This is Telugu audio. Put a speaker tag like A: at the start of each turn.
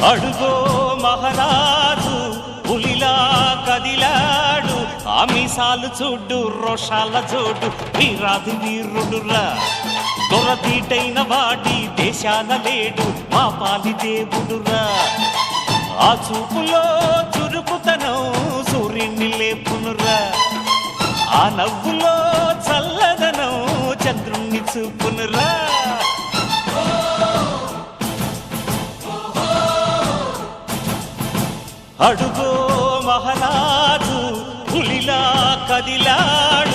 A: అడుగో మహారాజు పులిలా కదిలాడు, ఆ మీసాలు చూడు రోషాల జోడు, వీరాది వీరుడురా. దొరతీటైన వాడి దేశాన లేడు, మా పాలి దేవుడురా. ఆ చూపులో చురుకుతనం సూర్యుని లేపునురా, ఆ నవ్వులో చల్లదనం చంద్రుణ్ణి చూపునురా. అడుగో మహారాజు పులిలా కదిలాడు.